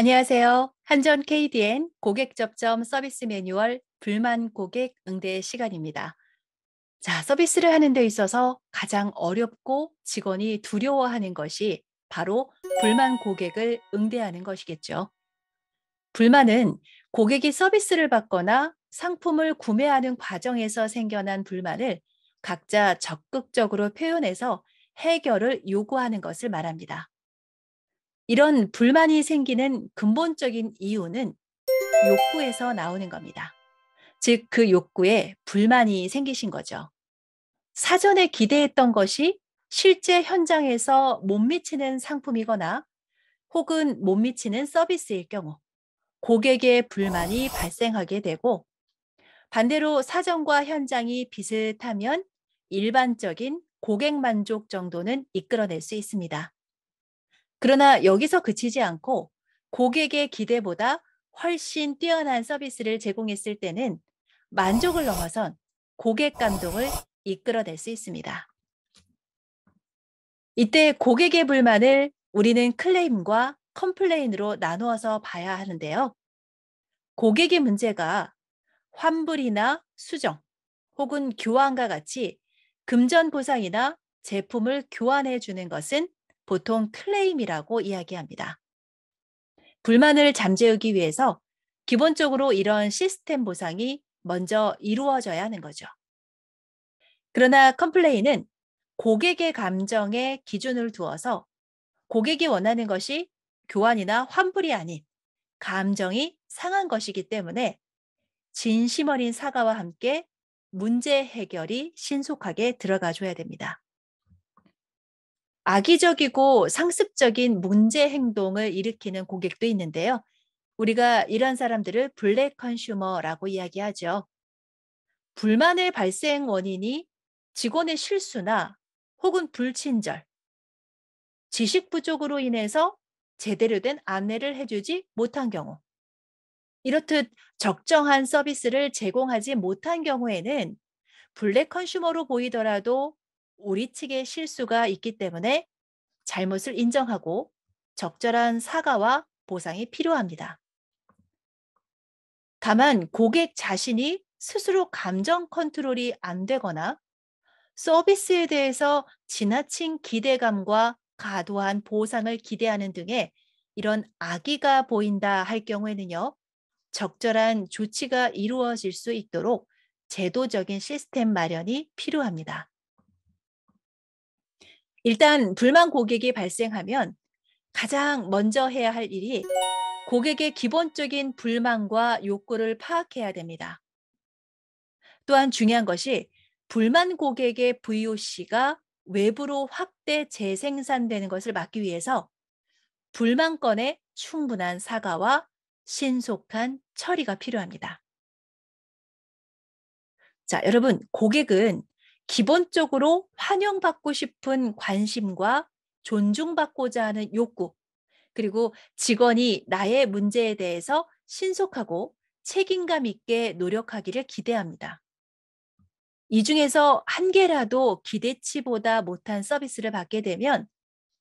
안녕하세요. 한전 KDN 고객 접점 서비스 매뉴얼 불만 고객 응대 시간입니다. 자, 서비스를 하는 데 있어서 가장 어렵고 직원이 두려워하는 것이 바로 불만 고객을 응대하는 것이겠죠. 불만은 고객이 서비스를 받거나 상품을 구매하는 과정에서 생겨난 불만을 각자 적극적으로 표현해서 해결을 요구하는 것을 말합니다. 이런 불만이 생기는 근본적인 이유는 욕구에서 나오는 겁니다. 즉, 그 욕구에 불만이 생기신 거죠. 사전에 기대했던 것이 실제 현장에서 못 미치는 상품이거나 혹은 못 미치는 서비스일 경우 고객의 불만이 발생하게 되고, 반대로 사전과 현장이 비슷하면 일반적인 고객 만족 정도는 이끌어낼 수 있습니다. 그러나 여기서 그치지 않고 고객의 기대보다 훨씬 뛰어난 서비스를 제공했을 때는 만족을 넘어선 고객 감동을 이끌어낼 수 있습니다. 이때 고객의 불만을 우리는 클레임과 컴플레인으로 나누어서 봐야 하는데요. 고객의 문제가 환불이나 수정 혹은 교환과 같이 금전 보상이나 제품을 교환해 주는 것은 보통 클레임이라고 이야기합니다. 불만을 잠재우기 위해서 기본적으로 이런 시스템 보상이 먼저 이루어져야 하는 거죠. 그러나 컴플레인은 고객의 감정에 기준을 두어서 고객이 원하는 것이 교환이나 환불이 아닌 감정이 상한 것이기 때문에 진심 어린 사과와 함께 문제 해결이 신속하게 들어가 줘야 됩니다. 악의적이고 상습적인 문제 행동을 일으키는 고객도 있는데요. 우리가 이런 사람들을 블랙 컨슈머라고 이야기하죠. 불만의 발생 원인이 직원의 실수나 혹은 불친절, 지식 부족으로 인해서 제대로 된 안내를 해주지 못한 경우, 이렇듯 적정한 서비스를 제공하지 못한 경우에는 블랙 컨슈머로 보이더라도 우리 측의 실수가 있기 때문에 잘못을 인정하고 적절한 사과와 보상이 필요합니다. 다만 고객 자신이 스스로 감정 컨트롤이 안 되거나 서비스에 대해서 지나친 기대감과 과도한 보상을 기대하는 등의 이런 악의가 보인다 할 경우에는요, 적절한 조치가 이루어질 수 있도록 제도적인 시스템 마련이 필요합니다. 일단 불만 고객이 발생하면 가장 먼저 해야 할 일이 고객의 기본적인 불만과 욕구를 파악해야 됩니다. 또한 중요한 것이 불만 고객의 VOC가 외부로 확대 재생산되는 것을 막기 위해서 불만 건에 충분한 사과와 신속한 처리가 필요합니다. 자, 여러분, 고객은 기본적으로 환영받고 싶은 관심과 존중받고자 하는 욕구, 그리고 직원이 나의 문제에 대해서 신속하고 책임감 있게 노력하기를 기대합니다. 이 중에서 한 개라도 기대치보다 못한 서비스를 받게 되면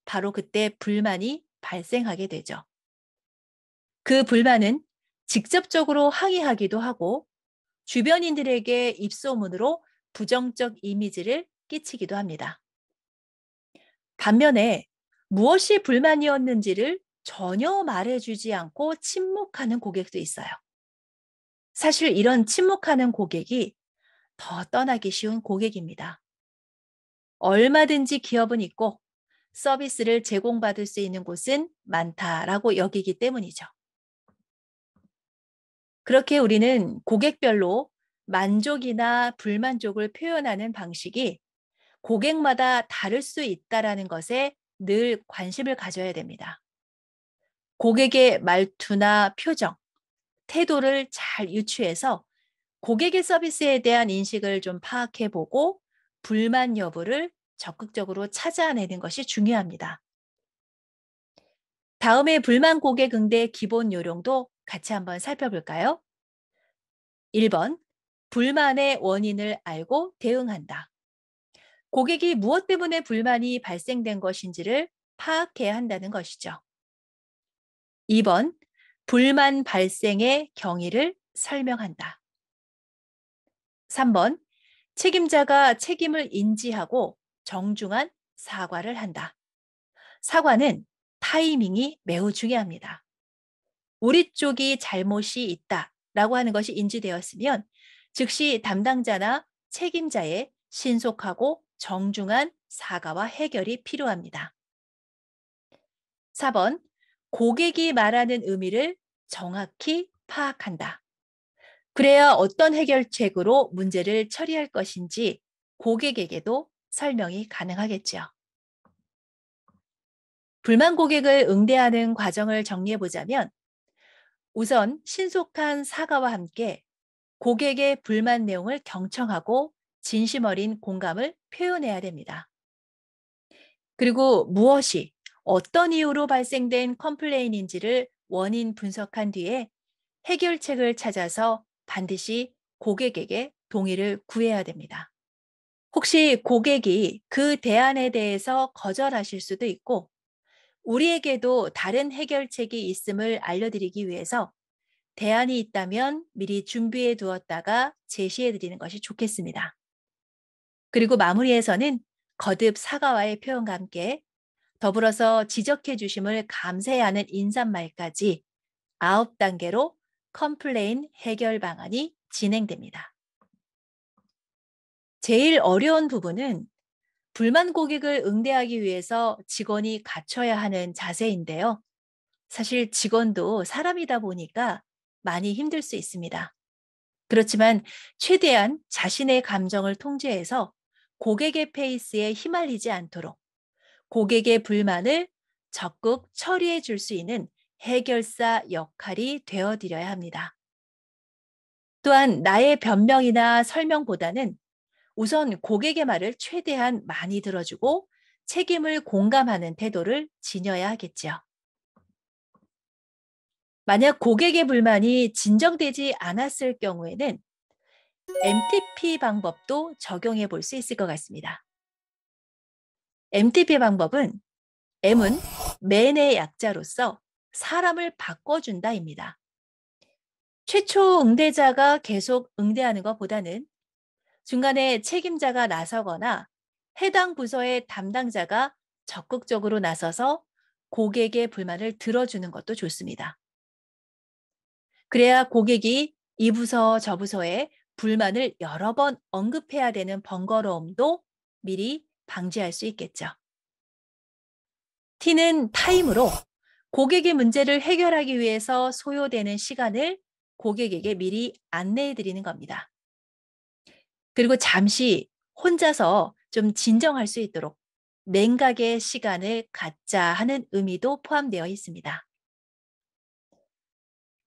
바로 그때 불만이 발생하게 되죠. 그 불만은 직접적으로 항의하기도 하고 주변인들에게 입소문으로 부정적 이미지를 끼치기도 합니다. 반면에 무엇이 불만이었는지를 전혀 말해주지 않고 침묵하는 고객도 있어요. 사실 이런 침묵하는 고객이 더 떠나기 쉬운 고객입니다. 얼마든지 기업은 있고 서비스를 제공받을 수 있는 곳은 많다라고 여기기 때문이죠. 그렇게 우리는 고객별로 만족이나 불만족을 표현하는 방식이 고객마다 다를 수 있다라는 것에 늘 관심을 가져야 됩니다. 고객의 말투나 표정, 태도를 잘 유추해서 고객의 서비스에 대한 인식을 좀 파악해 보고 불만 여부를 적극적으로 찾아내는 것이 중요합니다. 다음에 불만 고객 응대 기본 요령도 같이 한번 살펴볼까요? 1번, 불만의 원인을 알고 대응한다. 고객이 무엇 때문에 불만이 발생된 것인지를 파악해야 한다는 것이죠. 2번, 불만 발생의 경위를 설명한다. 3번, 책임자가 책임을 인지하고 정중한 사과를 한다. 사과는 타이밍이 매우 중요합니다. 우리 쪽이 잘못이 있다라고 하는 것이 인지되었으면 즉시 담당자나 책임자의 신속하고 정중한 사과와 해결이 필요합니다. 4번, 고객이 말하는 의미를 정확히 파악한다. 그래야 어떤 해결책으로 문제를 처리할 것인지 고객에게도 설명이 가능하겠죠. 불만 고객을 응대하는 과정을 정리해 보자면 우선 신속한 사과와 함께 고객의 불만 내용을 경청하고 진심 어린 공감을 표현해야 됩니다. 그리고 무엇이 어떤 이유로 발생된 컴플레인인지를 원인 분석한 뒤에 해결책을 찾아서 반드시 고객에게 동의를 구해야 됩니다. 혹시 고객이 그 대안에 대해서 거절하실 수도 있고 우리에게도 다른 해결책이 있음을 알려드리기 위해서 대안이 있다면 미리 준비해 두었다가 제시해 드리는 것이 좋겠습니다. 그리고 마무리에서는 거듭 사과와의 표현과 함께 더불어서 지적해 주심을 감사해하는 인사말까지 9단계로 컴플레인 해결 방안이 진행됩니다. 제일 어려운 부분은 불만 고객을 응대하기 위해서 직원이 갖춰야 하는 자세인데요. 사실 직원도 사람이다 보니까 많이 힘들 수 있습니다. 그렇지만 최대한 자신의 감정을 통제해서 고객의 페이스에 휘말리지 않도록 고객의 불만을 적극 처리해 줄 수 있는 해결사 역할이 되어드려야 합니다. 또한 나의 변명이나 설명보다는 우선 고객의 말을 최대한 많이 들어주고 책임을 공감하는 태도를 지녀야 하겠죠. 만약 고객의 불만이 진정되지 않았을 경우에는 MTP 방법도 적용해 볼 수 있을 것 같습니다. MTP 방법은 M은 맨의 약자로서 사람을 바꿔준다입니다. 최초 응대자가 계속 응대하는 것보다는 중간에 책임자가 나서거나 해당 부서의 담당자가 적극적으로 나서서 고객의 불만을 들어주는 것도 좋습니다. 그래야 고객이 이 부서 저 부서에 불만을 여러 번 언급해야 되는 번거로움도 미리 방지할 수 있겠죠. T는 타임으로 고객의 문제를 해결하기 위해서 소요되는 시간을 고객에게 미리 안내해 드리는 겁니다. 그리고 잠시 혼자서 좀 진정할 수 있도록 냉각의 시간을 갖자 하는 의미도 포함되어 있습니다.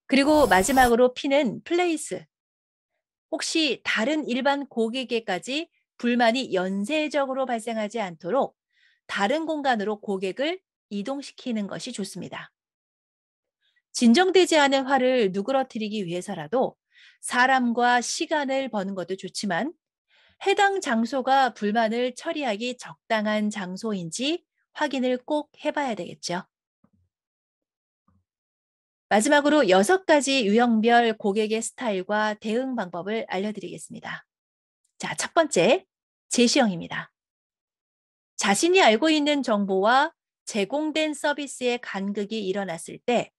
그리고 마지막으로 P는 플레이스. 혹시 다른 일반 고객에게까지 불만이 연쇄적으로 발생하지 않도록 다른 공간으로 고객을 이동시키는 것이 좋습니다. 진정되지 않은 화를 누그러뜨리기 위해서라도 사람과 시간을 버는 것도 좋지만 해당 장소가 불만을 처리하기 적당한 장소인지 확인을 꼭 해봐야 되겠죠. 마지막으로 6가지 유형별 고객의 스타일과 대응 방법을 알려드리겠습니다. 자, 첫 번째, 제시형입니다. 자신이 알고 있는 정보와 제공된 서비스의 간극이 일어났을 때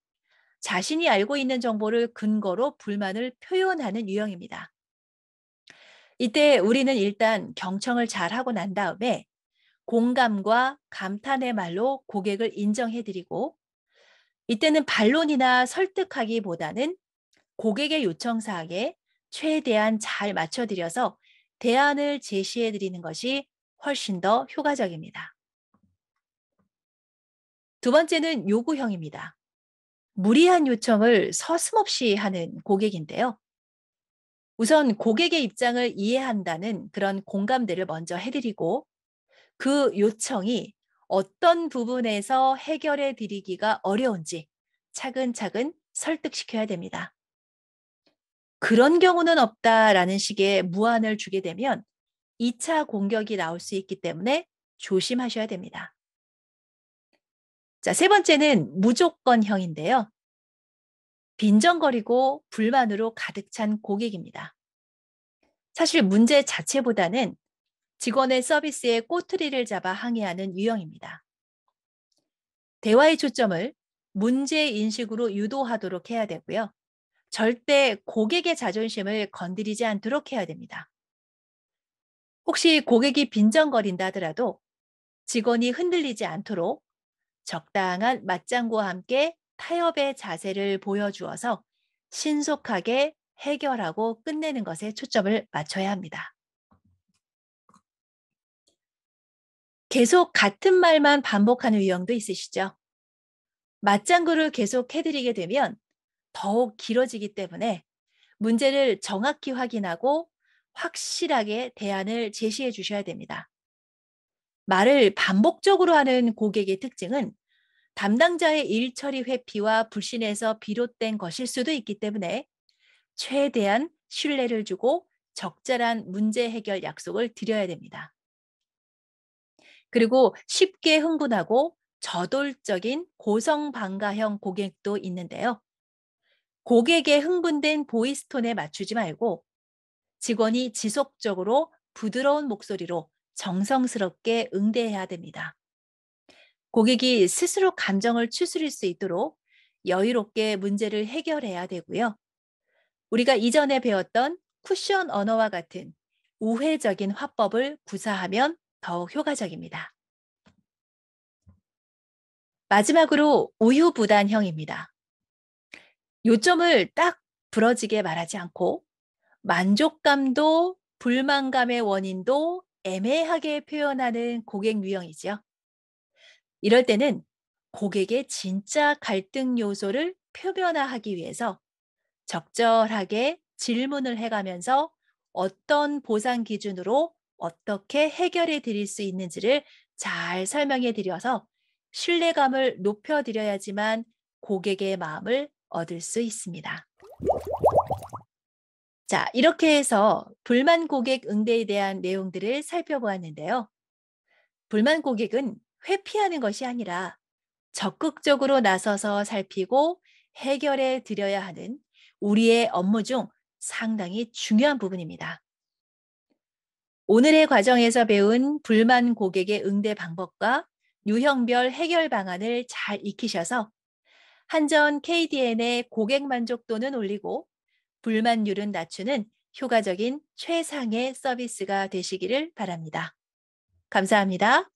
자신이 알고 있는 정보를 근거로 불만을 표현하는 유형입니다. 이때 우리는 일단 경청을 잘 하고 난 다음에 공감과 감탄의 말로 고객을 인정해드리고 이때는 반론이나 설득하기보다는 고객의 요청 사항에 최대한 잘 맞춰드려서 대안을 제시해드리는 것이 훨씬 더 효과적입니다. 두 번째는 요구형입니다. 무리한 요청을 서슴없이 하는 고객인데요. 우선 고객의 입장을 이해한다는 그런 공감대를 먼저 해드리고 그 요청이 어떤 부분에서 해결해 드리기가 어려운지 차근차근 설득시켜야 됩니다. 그런 경우는 없다라는 식의 무안을 주게 되면 2차 공격이 나올 수 있기 때문에 조심하셔야 됩니다. 자, 세 번째는 무조건형인데요. 빈정거리고 불만으로 가득 찬 고객입니다. 사실 문제 자체보다는 직원의 서비스에 꼬투리를 잡아 항의하는 유형입니다. 대화의 초점을 문제 인식으로 유도하도록 해야 되고요. 절대 고객의 자존심을 건드리지 않도록 해야 됩니다. 혹시 고객이 빈정거린다 하더라도 직원이 흔들리지 않도록 적당한 맞장구와 함께 타협의 자세를 보여주어서 신속하게 해결하고 끝내는 것에 초점을 맞춰야 합니다. 계속 같은 말만 반복하는 유형도 있으시죠? 맞장구를 계속 해드리게 되면 더욱 길어지기 때문에 문제를 정확히 확인하고 확실하게 대안을 제시해 주셔야 됩니다. 말을 반복적으로 하는 고객의 특징은 담당자의 일 처리 회피와 불신에서 비롯된 것일 수도 있기 때문에 최대한 신뢰를 주고 적절한 문제 해결 약속을 드려야 됩니다. 그리고 쉽게 흥분하고 저돌적인 고성방가형 고객도 있는데요. 고객의 흥분된 보이스 톤에 맞추지 말고 직원이 지속적으로 부드러운 목소리로 정성스럽게 응대해야 됩니다. 고객이 스스로 감정을 추스릴 수 있도록 여유롭게 문제를 해결해야 되고요. 우리가 이전에 배웠던 쿠션 언어와 같은 우회적인 화법을 구사하면 더욱 효과적입니다. 마지막으로 우유부단형입니다. 요점을 딱 부러지게 말하지 않고 만족감도 불만감의 원인도 애매하게 표현하는 고객 유형이지요. 이럴 때는 고객의 진짜 갈등 요소를 표면화하기 위해서 적절하게 질문을 해가면서 어떤 보상 기준으로 어떻게 해결해 드릴 수 있는지를 잘 설명해 드려서 신뢰감을 높여 드려야지만 고객의 마음을 얻을 수 있습니다. 자, 이렇게 해서 불만 고객 응대에 대한 내용들을 살펴보았는데요. 불만 고객은 회피하는 것이 아니라 적극적으로 나서서 살피고 해결해 드려야 하는 우리의 업무 중 상당히 중요한 부분입니다. 오늘의 과정에서 배운 불만 고객의 응대 방법과 유형별 해결 방안을 잘 익히셔서 한전 KDN의 고객 만족도는 올리고 불만율은 낮추는 효과적인 최상의 서비스가 되시기를 바랍니다. 감사합니다.